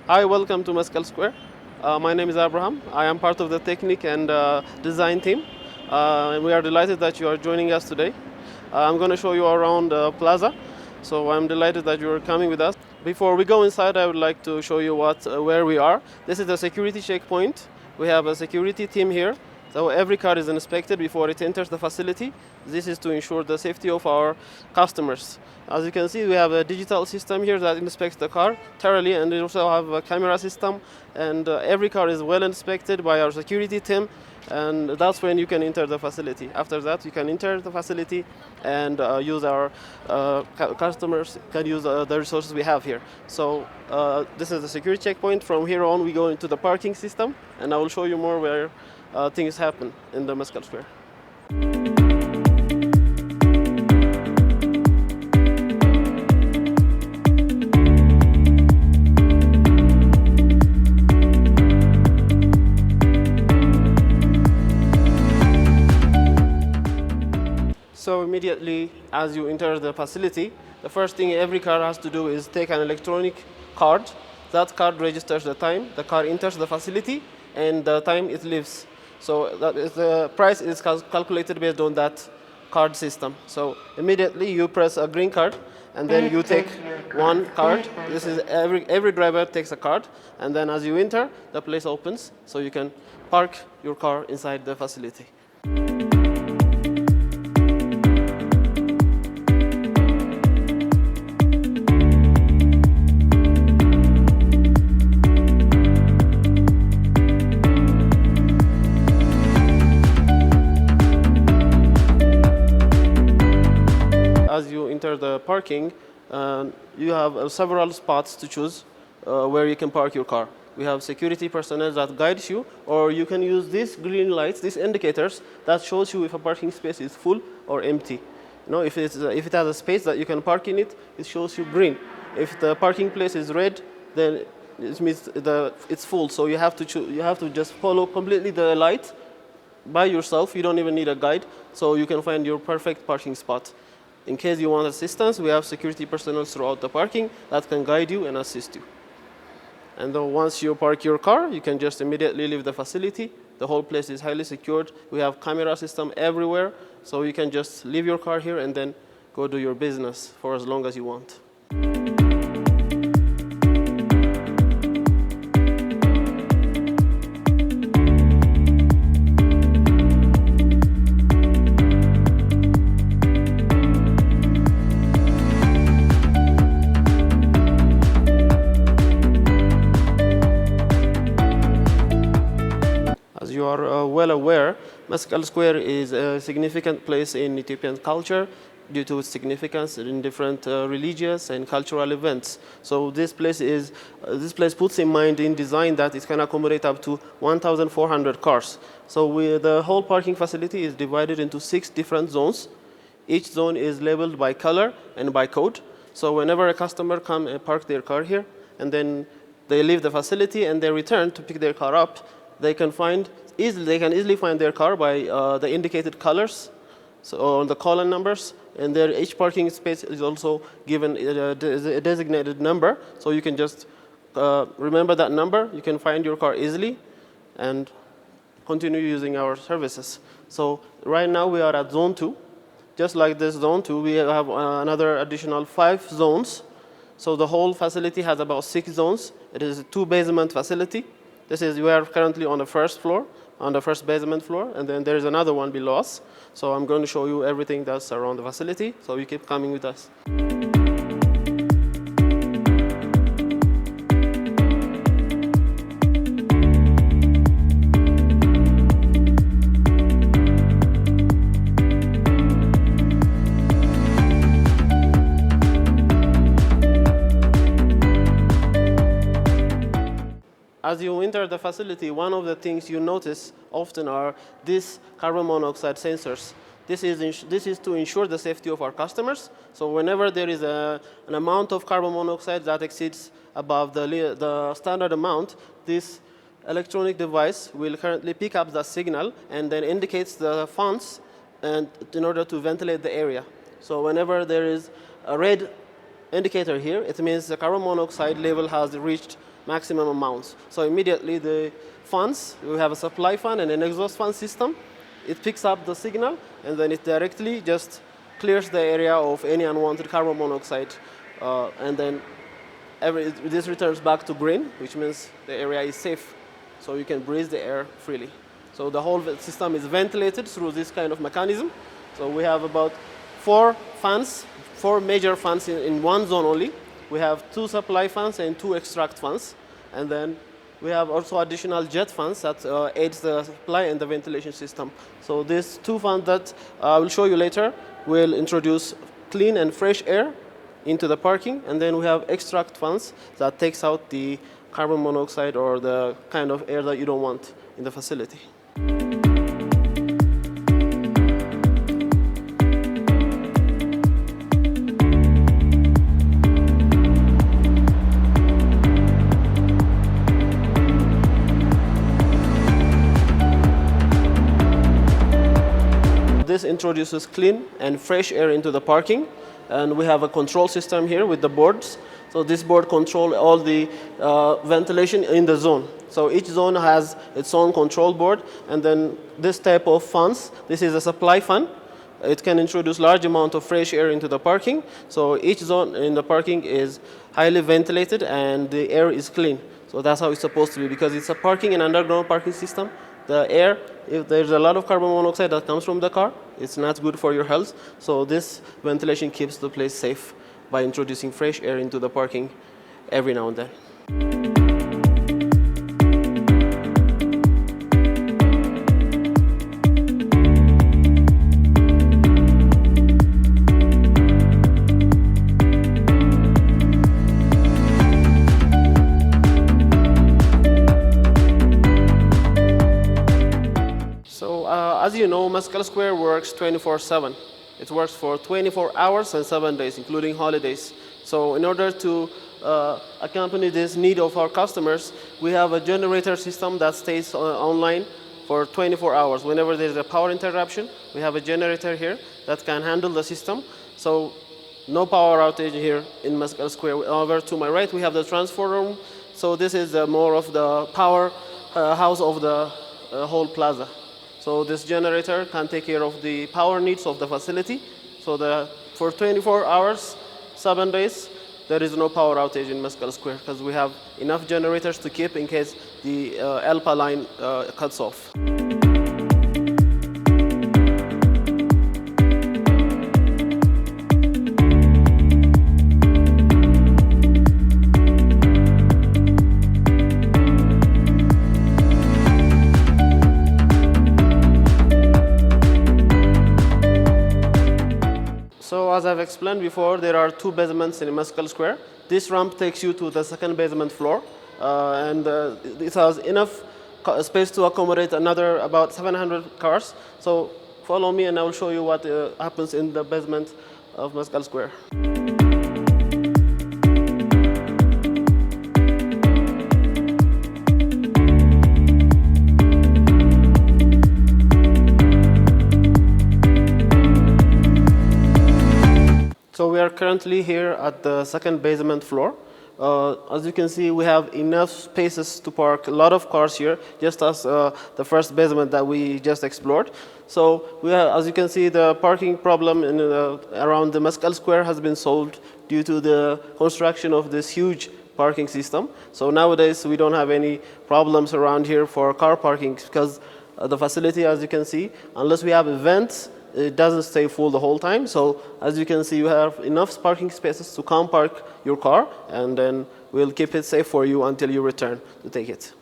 Hi, welcome to Meskel Square. My name is Abraham. I am part of the technique and design team. And we are delighted that you are joining us today. I'm going to show you around Plaza. So I'm delighted that you are coming with us. Before we go inside, I would like to show you where we are. This is the security checkpoint. We have a security team here. So every car is inspected before it enters the facility. This is to ensure the safety of our customers. As you can see, we have a digital system here that inspects the car thoroughly, and we also have a camera system. And every car is well inspected by our security team, and that's when you can enter the facility. After that, you can enter the facility and use our customers can use the resources we have here. So this is the security checkpoint. From here on, we go into the parking system, and I will show you more where things happen in the Meskel Square. So immediately as you enter the facility, the first thing every car has to do is take an electronic card. That card registers the time the car enters the facility and the time it leaves. So the price is calculated based on that card system. So immediately you press a green card and then you take one card. This is every driver takes a card, and then as you enter, the place opens so you can park your car inside the facility. As you enter the parking, you have several spots to choose where you can park your car. We have security personnel that guides you, or you can use these green lights, these indicators that shows you if a parking space is full or empty. If it has a space that you can park in it, it shows you green. If the parking place is red, then it means it's full. So you have to just follow completely the light by yourself. You don't even need a guide, so you can find your perfect parking spot. In case you want assistance, we have security personnel throughout the parking that can guide you and assist you. And then once you park your car, you can just immediately leave the facility. The whole place is highly secured. We have camera system everywhere, so you can just leave your car here and then go do your business for as long as you want. As you are well aware, Meskel Square is a significant place in Ethiopian culture due to its significance in different religious and cultural events. So this place puts in mind in design that it can accommodate up to 1,400 cars. So the whole parking facility is divided into 6 different zones. Each zone is labeled by color and by code. So whenever a customer comes and park their car here, and then they leave the facility and they return to pick their car up, they can easily find their car by the indicated colors, so on the column numbers, and each parking space is also given a designated number, so you can just remember that number. You can find your car easily and continue using our services. So right now we are at zone 2. Just like this zone 2, we have another additional 5 zones. So the whole facility has about 6 zones. It is a 2-basement facility. We are currently on the first floor, on the first basement floor, and then there is another one below us. So I'm going to show you everything that's around the facility, so you keep coming with us. As you enter the facility, one of the things you notice often are these carbon monoxide sensors. This is to ensure the safety of our customers. So whenever there is an amount of carbon monoxide that exceeds above the standard amount, this electronic device will currently pick up the signal and then indicates the fans and in order to ventilate the area. So whenever there is a red indicator here, it means the carbon monoxide level has reached maximum amounts. So immediately the fans, we have a supply fan and an exhaust fan system. It picks up the signal and then it directly just clears the area of any unwanted carbon monoxide. And then this returns back to green, which means the area is safe. So you can breathe the air freely. So the whole system is ventilated through this kind of mechanism. So we have about 4 major fans in one zone only. We have 2 supply fans and 2 extract fans. And then we have also additional jet fans that aids the supply and the ventilation system. So these 2 fans that I will show you later will introduce clean and fresh air into the parking. And then we have extract fans that takes out the carbon monoxide or the kind of air that you don't want in the facility. This introduces clean and fresh air into the parking, and we have a control system here with the boards. So this board controls all the ventilation in the zone. So each zone has its own control board, and then this type of fans, this is a supply fan. It can introduce large amount of fresh air into the parking. So each zone in the parking is highly ventilated and the air is clean. So that's how it's supposed to be, because it's a parking and underground parking system. The air, if there's a lot of carbon monoxide that comes from the car, it's not good for your health. So this ventilation keeps the place safe by introducing fresh air into the parking every now and then. As you know, Meskel Square works 24/7. It works for 24 hours and 7 days, including holidays. So in order to accompany this need of our customers, we have a generator system that stays online for 24 hours. Whenever there's a power interruption, we have a generator here that can handle the system. So no power outage here in Meskel Square. Over to my right, we have the transfer room. So this is more of the power house of the whole plaza. So this generator can take care of the power needs of the facility. So for 24 hours, 7 days, there is no power outage in Meskel Square because we have enough generators to keep in case the ELPA line cuts off. So as I've explained before, there are 2 basements in Meskel Square. This ramp takes you to the 2nd basement floor, and it has enough space to accommodate another about 700 cars. So follow me and I will show you what happens in the basement of Meskel Square. So we are currently here at the 2nd basement floor. As you can see, we have enough spaces to park a lot of cars here, just as the 1st basement that we just explored. So as you can see, the parking problem around the Meskel Square has been solved due to the construction of this huge parking system. So nowadays, we don't have any problems around here for car parking because the facility, as you can see, unless we have events, it doesn't stay full the whole time. So as you can see, you have enough parking spaces to come park your car, and then we'll keep it safe for you until you return to take it.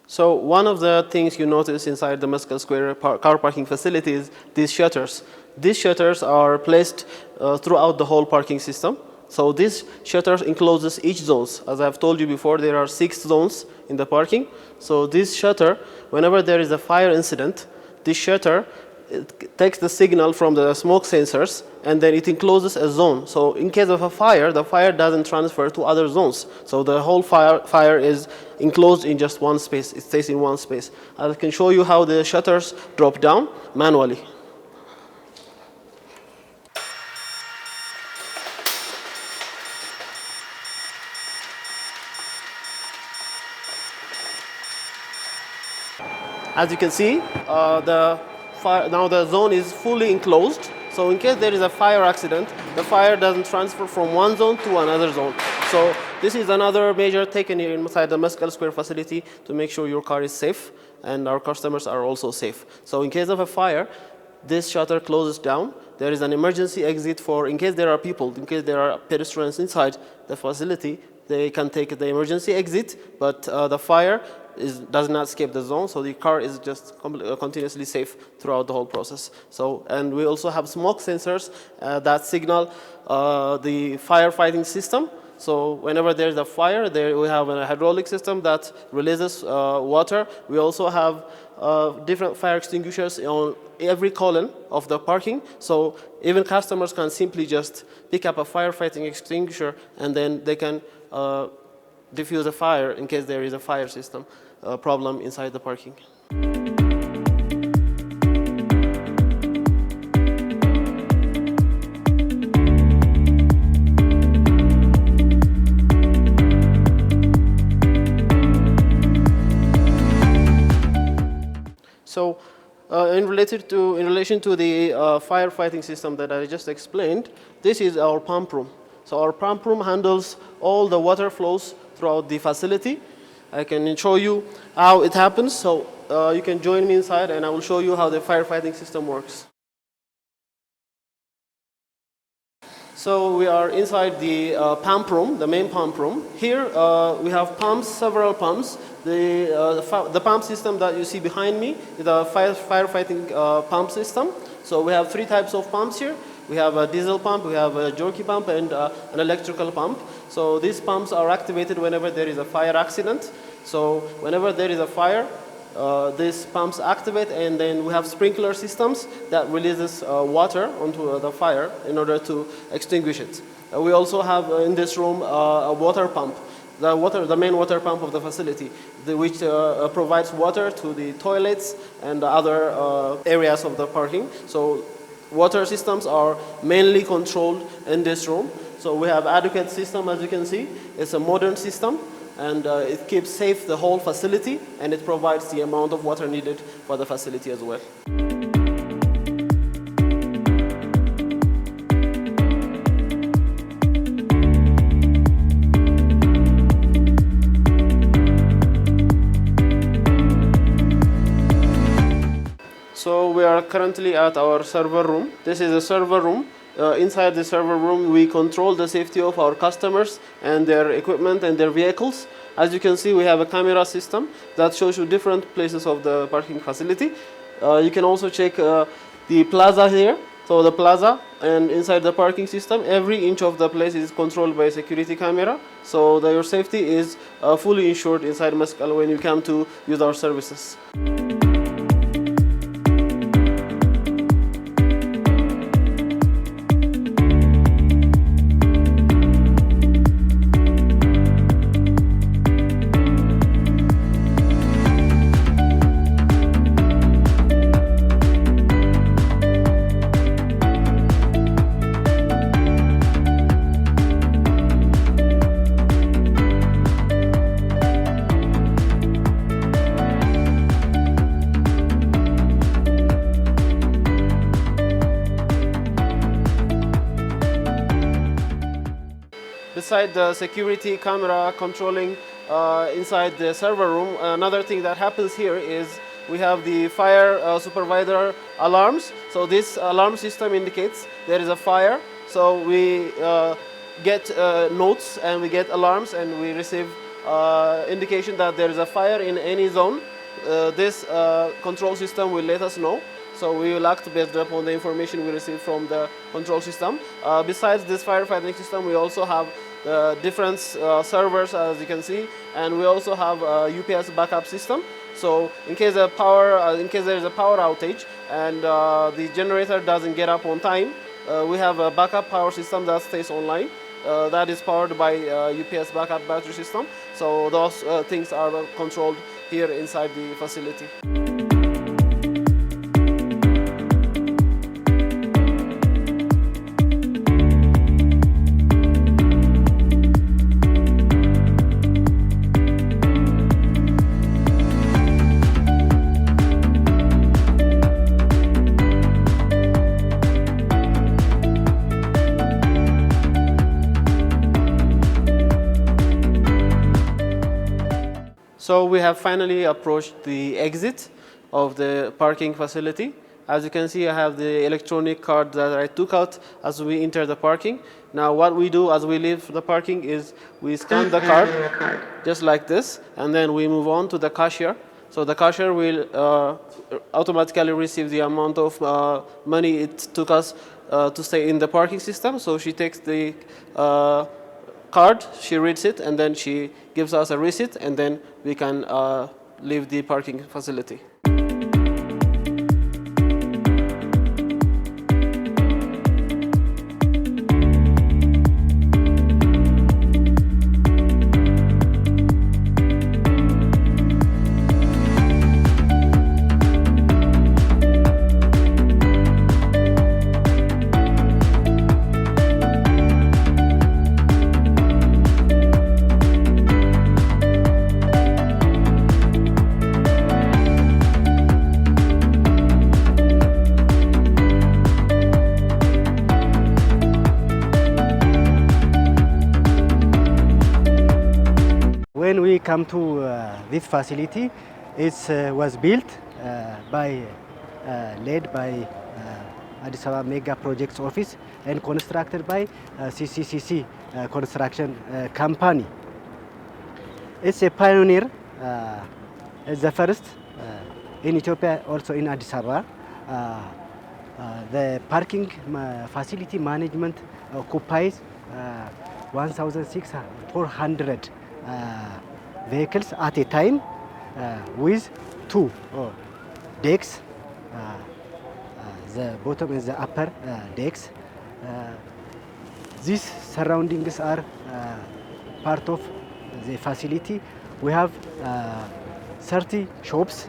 So one of the things you notice inside the Meskel Square car parking facility is these shutters. These shutters are placed throughout the whole parking system. So this shutter encloses each zones. As I've told you before, there are 6 zones in the parking. So this shutter, whenever there is a fire incident, this shutter it takes the signal from the smoke sensors and then it encloses a zone. So in case of a fire, the fire doesn't transfer to other zones. So the whole fire is enclosed in just one space. It stays in one space. I can show you how the shutters drop down manually. As you can see, now the zone is fully enclosed. So in case there is a fire accident, the fire doesn't transfer from one zone to another zone. So this is another measure taken here inside the Meskel Square facility to make sure your car is safe and our customers are also safe. So in case of a fire, this shutter closes down. There is an emergency exit for in case there are people, in case there are pedestrians inside the facility, they can take the emergency exit, but the fire does not escape the zone, so the car is just continuously safe throughout the whole process. So, and we also have smoke sensors that signal the firefighting system. So whenever there's a fire, we have a hydraulic system that releases water. We also have different fire extinguishers on every column of the parking. So even customers can simply just pick up a firefighting extinguisher and then they can diffuse a fire in case there is a fire system problem inside the parking. So in relation to the firefighting system that I just explained, this is our pump room. So our pump room handles all the water flows throughout the facility. I can show you how it happens. So you can join me inside and I will show you how the firefighting system works. So we are inside the pump room, the main pump room. Here we have pumps, several pumps. The pump system that you see behind me is a firefighting pump system. So we have three types of pumps here. We have a diesel pump, we have a jerky pump, and an electrical pump. So these pumps are activated whenever there is a fire accident. So whenever there is a fire, these pumps activate, and then we have sprinkler systems that releases water onto the fire in order to extinguish it. We also have in this room a water pump, the main water pump of the facility, which provides water to the toilets and other areas of the parking. So water systems are mainly controlled in this room. So we have adequate system, as you can see. It's a modern system, and it keeps safe the whole facility, and it provides the amount of water needed for the facility as well. So we are currently at our server room. This is a server room. Inside the server room, we control the safety of our customers and their equipment and their vehicles. As you can see, we have a camera system that shows you different places of the parking facility. You can also check the plaza here. So the plaza and inside the parking system, every inch of the place is controlled by a security camera. So that your safety is fully ensured inside Meskel when you come to use our services. Beside the security camera controlling inside the server room, another thing that happens here is we have the fire supervisor alarms. So this alarm system indicates there is a fire. So we get notes and we get alarms and we receive indication that there is a fire in any zone. This control system will let us know. So we will act based upon the information we receive from the control system. Besides this firefighting system, we also have different servers, as you can see, and we also have a UPS backup system. So in case in case there is a power outage and the generator doesn't get up on time, we have a backup power system that stays online. That is powered by UPS backup battery system. So those things are controlled here inside the facility. So we have finally approached the exit of the parking facility. As you can see, I have the electronic card that I took out as we enter the parking. Now what we do as we leave the parking is we scan the card just like this, and then we move on to the cashier. So the cashier will automatically receive the amount of money it took us to stay in the parking system. So she takes the card, she reads it, and then she gives us a receipt, and then we can leave the parking facility. When we come to this facility, it was built led by Addis Ababa Mega Projects Office and constructed by CCCC Construction Company. It's a pioneer. It's the first in Ethiopia, also in Addis Ababa. The parking facility management occupies 1,400 vehicles at a time with two decks, the bottom and the upper decks. These surroundings are part of the facility. We have 30 shops,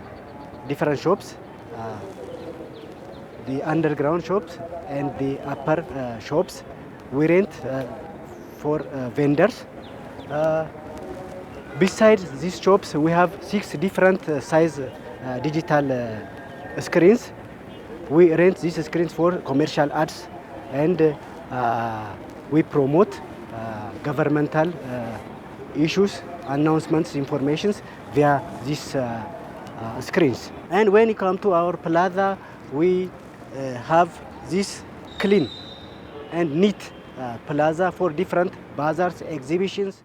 different shops, the underground shops and the upper shops. We rent for vendors. Besides these shops, we have 6 different size digital screens. We rent these screens for commercial ads, and we promote governmental issues, announcements, informations via these screens. And when you come to our plaza, we have this clean and neat plaza for different bazaars, exhibitions.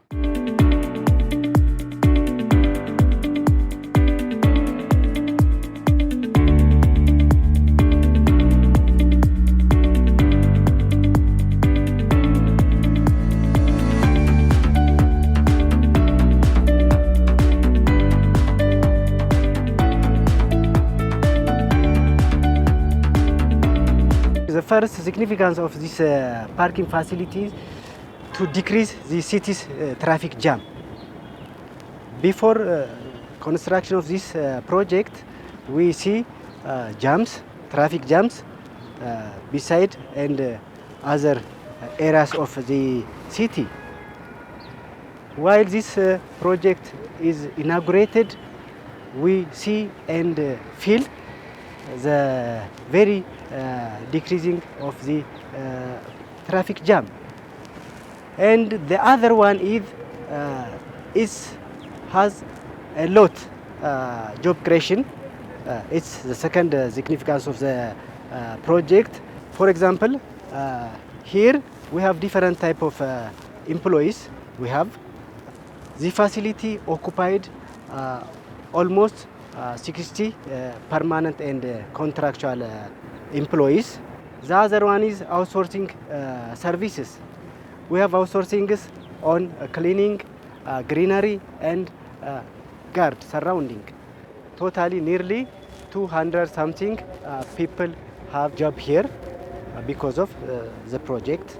The first significance of this parking facilities to decrease the city's traffic jam. Before construction of this project, we see traffic jams beside and other areas of the city. While this project is inaugurated, we see and feel the very decreasing of the traffic jam. And the other one has a lot job creation. It's the second significance of the project. For example, here we have different type of employees. We have the facility occupied almost 60 permanent and contractual employees. The other one is outsourcing services. We have outsourcing on cleaning, greenery and guard surrounding. totally nearly 200 something people have job here because of the project.